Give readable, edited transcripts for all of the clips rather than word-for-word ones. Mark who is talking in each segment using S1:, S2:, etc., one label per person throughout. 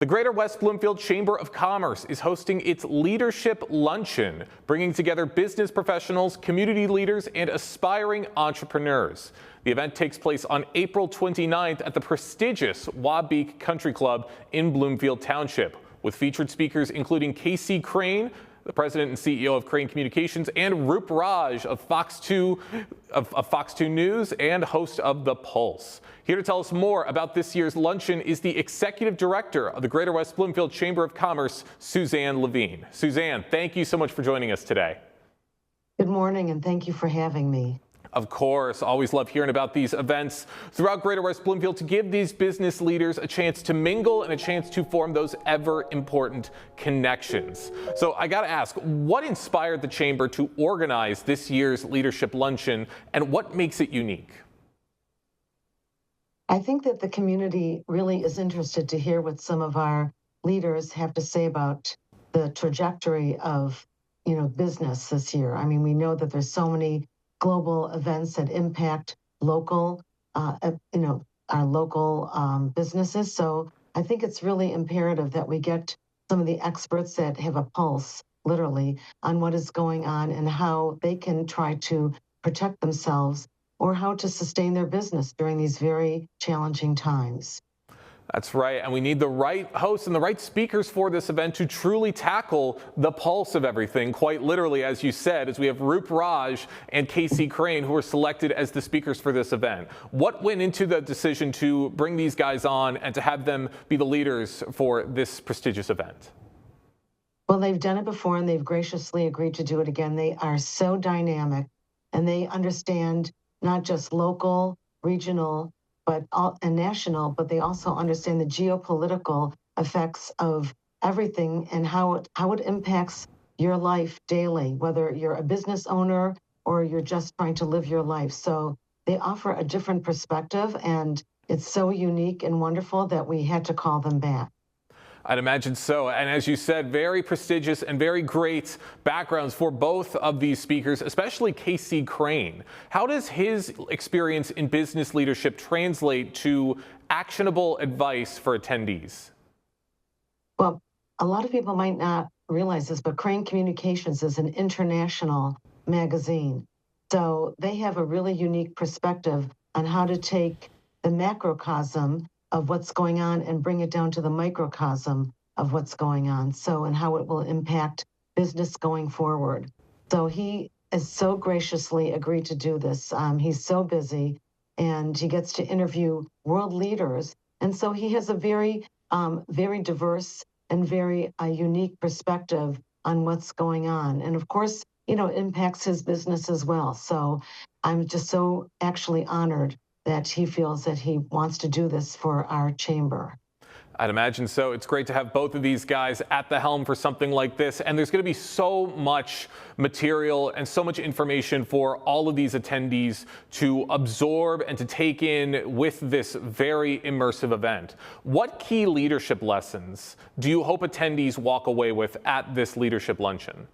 S1: The Greater West Bloomfield Chamber of Commerce is hosting its Leadership Luncheon, bringing together business professionals, community leaders, and aspiring entrepreneurs. The event takes place on April 29th at the prestigious Wabeek Country Club in Bloomfield Township, with featured speakers including Casey Crane, the president and CEO of Crane Communications, and Roop Raj of Fox 2 News and host of The Pulse. Here to tell us more about this year's luncheon is the executive director of the Greater West Bloomfield Chamber of Commerce, Suzanne Levine. Suzanne, thank you so much for joining us today.
S2: Good morning, and thank you for having me.
S1: Of course, always love hearing about these events throughout Greater West Bloomfield to give these business leaders a chance to mingle and a chance to form those ever important connections. So I got to ask, what inspired the Chamber to organize this year's Leadership Luncheon, and what makes it unique?
S2: I think that the community really is interested to hear what some of our leaders have to say about the trajectory of, business this year. I mean, we know that there's so many global events that impact local, our local businesses. So I think it's really imperative that we get some of the experts that have a pulse, literally, on what is going on and how they can try to protect themselves or how to sustain their business during these very challenging times.
S1: That's right, and we need the right hosts and the right speakers for this event to truly tackle the pulse of everything, quite literally, as you said, as we have Roop Raj and Casey Crane, who were selected as the speakers for this event. What went into the decision to bring these guys on and to have them be the leaders for this prestigious event?
S2: Well, they've done it before, and they've graciously agreed to do it again. They are so dynamic, and they understand not just local, regional, and national, but they also understand the geopolitical effects of everything and how it impacts your life daily, whether you're a business owner or you're just trying to live your life. So they offer a different perspective, and it's so unique and wonderful that we had to call them back.
S1: I'd imagine so. And as you said, very prestigious and very great backgrounds for both of these speakers, especially Casey Crane. How does his experience in business leadership translate to actionable advice for attendees?
S2: Well, a lot of people might not realize this, but Crane Communications is an international magazine. So they have a really unique perspective on how to take the macrocosm of what's going on and bring it down to the microcosm of what's going on. So, and how it will impact business going forward. So he has so graciously agreed to do this. He's so busy, and he gets to interview world leaders. And so he has a very, very diverse and very unique perspective on what's going on. And of course, it impacts his business as well. So I'm just so actually honored that he feels that he wants to do this for our chamber.
S1: I'd imagine so. It's great to have both of these guys at the helm for something like this. And there's going to be so much material and so much information for all of these attendees to absorb and to take in with this very immersive event. What key leadership lessons do you hope attendees walk away with at this leadership luncheon?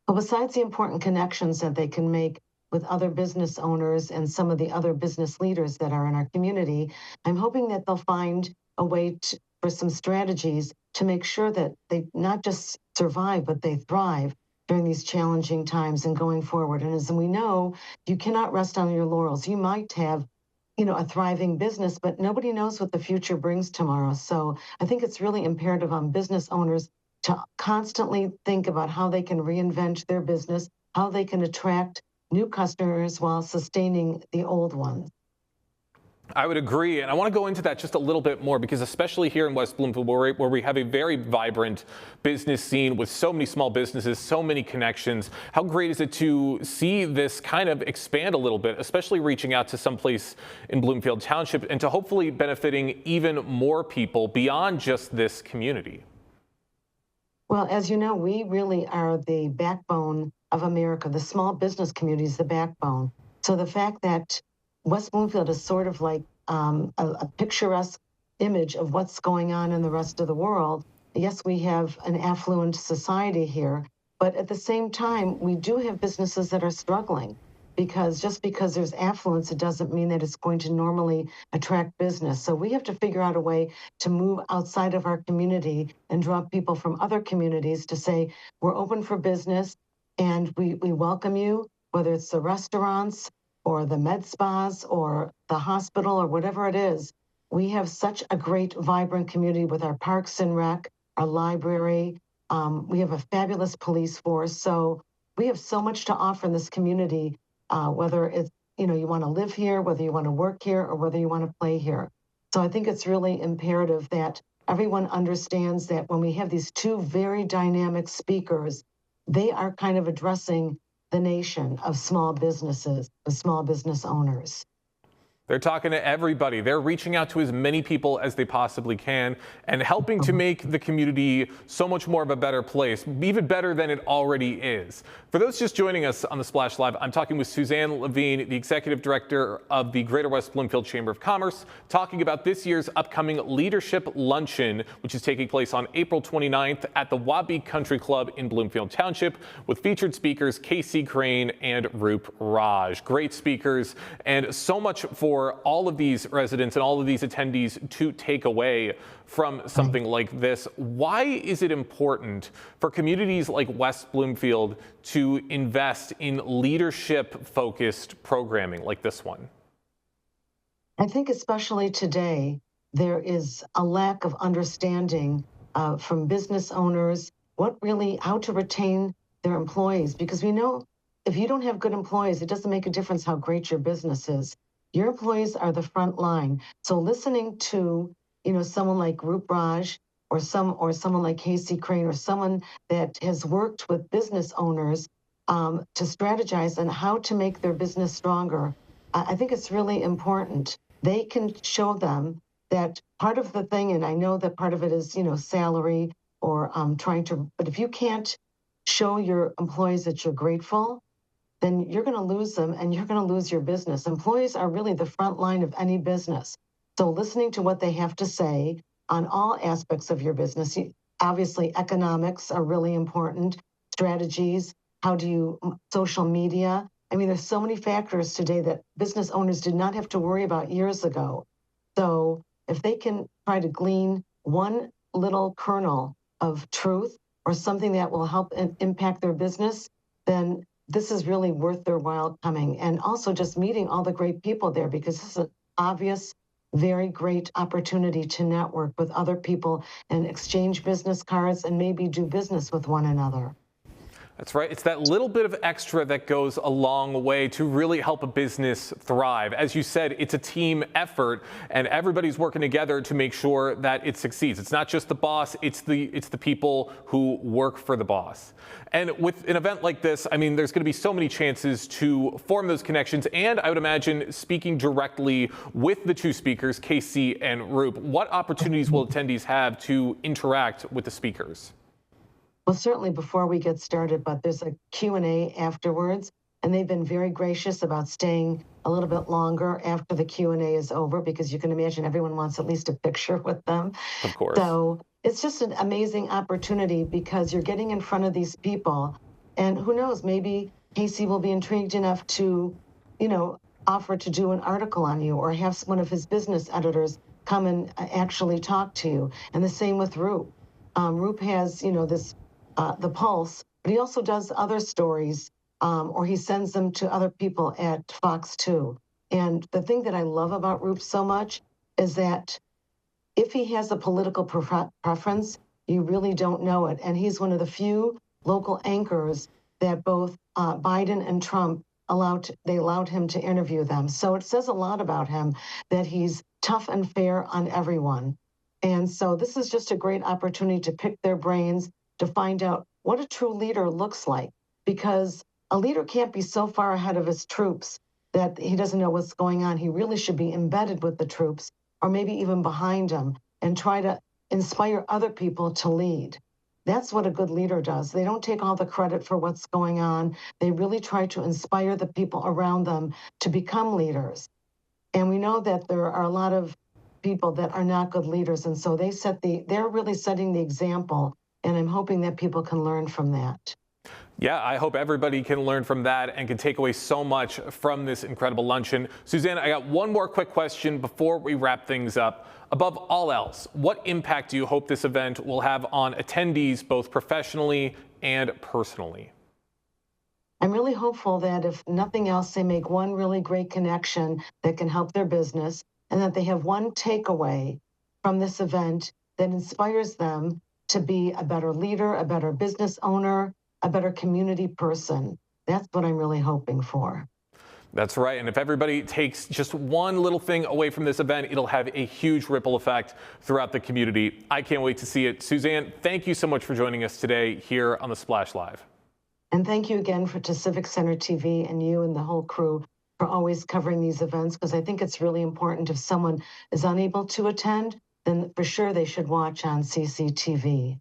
S2: Well, besides the important connections that they can make with other business owners and some of the other business leaders that are in our community, I'm hoping that they'll find a way for some strategies to make sure that they not just survive, but they thrive during these challenging times and going forward. And as we know, you cannot rest on your laurels. You might have, a thriving business, but nobody knows what the future brings tomorrow. So I think it's really imperative on business owners to constantly think about how they can reinvent their business, how they can attract new customers while sustaining the old ones.
S1: I would agree, and I want to go into that just a little bit more because especially here in West Bloomfield, where we have a very vibrant business scene with so many small businesses, so many connections, how great is it to see this kind of expand a little bit, especially reaching out to someplace in Bloomfield Township and to hopefully benefiting even more people beyond just this community?
S2: Well, as you know, we really are the backbone of America. The small business community is the backbone. So the fact that West Bloomfield is sort of like a picturesque image of what's going on in the rest of the world. Yes, we have an affluent society here, but at the same time, we do have businesses that are struggling. because just because there's affluence, it doesn't mean that it's going to normally attract business. So we have to figure out a way to move outside of our community and draw people from other communities to say, we're open for business and we welcome you, whether it's the restaurants or the med spas or the hospital or whatever it is. We have such a great, vibrant community with our parks and rec, our library. We have a fabulous police force. So we have so much to offer in this community, whether it's, you want to live here, whether you want to work here, or whether you want to play here. So I think it's really imperative that everyone understands that when we have these two very dynamic speakers, they are kind of addressing the nation of small businesses, of small business owners.
S1: They're talking to everybody. They're reaching out to as many people as they possibly can and helping to make the community so much more of a better place, even better than it already is. For those just joining us on the Splash Live, I'm talking with Suzanne Levine, the Executive Director of the Greater West Bloomfield Chamber of Commerce, talking about this year's upcoming Leadership Luncheon, which is taking place on April 29th at the Wabi Country Club in Bloomfield Township, with featured speakers Casey Crane and Roop Raj. Great speakers and so much for all of these residents and all of these attendees to take away from something like this. Why is it important for communities like West Bloomfield to invest in leadership-focused programming like this one?
S2: I think especially today, there is a lack of understanding from business owners how to retain their employees, because we know if you don't have good employees, it doesn't make a difference how great your business is. Your employees are the front line. So listening to, someone like Roop Raj or someone like Casey Crane or someone that has worked with business owners to strategize on how to make their business stronger, I think it's really important. They can show them that part of the thing, and I know that part of it is, salary or but if you can't show your employees that you're grateful, then you're going to lose them and you're going to lose your business. Employees are really the front line of any business. So listening to what they have to say on all aspects of your business, obviously economics are really important, strategies, social media. I mean, there's so many factors today that business owners did not have to worry about years ago. So if they can try to glean one little kernel of truth or something that will help impact their business, then this is really worth their while coming. And also just meeting all the great people there, because this is an obvious, very great opportunity to network with other people and exchange business cards and maybe do business with one another.
S1: That's right. It's that little bit of extra that goes a long way to really help a business thrive. As you said, it's a team effort and everybody's working together to make sure that it succeeds. It's not just the boss, it's the people who work for the boss. And with an event like this, I mean, there's going to be so many chances to form those connections. And I would imagine speaking directly with the two speakers, Casey and Roop, what opportunities will attendees have to interact with the speakers?
S2: Well, certainly before we get started, but there's a Q&A afterwards, and they've been very gracious about staying a little bit longer after the Q&A is over, because you can imagine everyone wants at least a picture with them.
S1: Of course.
S2: So it's just an amazing opportunity because you're getting in front of these people, and who knows, maybe Casey will be intrigued enough to, offer to do an article on you or have one of his business editors come and actually talk to you. And the same with Roop. Roop has, the Pulse, but he also does other stories, or he sends them to other people at Fox 2. And the thing that I love about Roop so much is that if he has a political preference, you really don't know it. And he's one of the few local anchors that both Biden and Trump allowed him to interview them. So it says a lot about him that he's tough and fair on everyone. And so this is just a great opportunity to pick their brains, to find out what a true leader looks like, because a leader can't be so far ahead of his troops that he doesn't know what's going on. He really should be embedded with the troops, or maybe even behind them, and try to inspire other people to lead. That's what a good leader does. They don't take all the credit for what's going on. They really try to inspire the people around them to become leaders. And we know that there are a lot of people that are not good leaders, and so they're really setting the example, and I'm hoping that people can learn from that.
S1: Yeah, I hope everybody can learn from that and can take away so much from this incredible luncheon. Suzanne, I got one more quick question before we wrap things up. Above all else, what impact do you hope this event will have on attendees, both professionally and personally?
S2: I'm really hopeful that if nothing else, they make one really great connection that can help their business and that they have one takeaway from this event that inspires them to be a better leader, a better business owner, a better community person. That's what I'm really hoping for.
S1: That's right. And if everybody takes just one little thing away from this event, it'll have a huge ripple effect throughout the community. I can't wait to see it. Suzanne, thank you so much for joining us today here on the Splash Live.
S2: And thank you again to Civic Center TV and you and the whole crew for always covering these events, because I think it's really important if someone is unable to attend, then for sure they should watch on CCTV.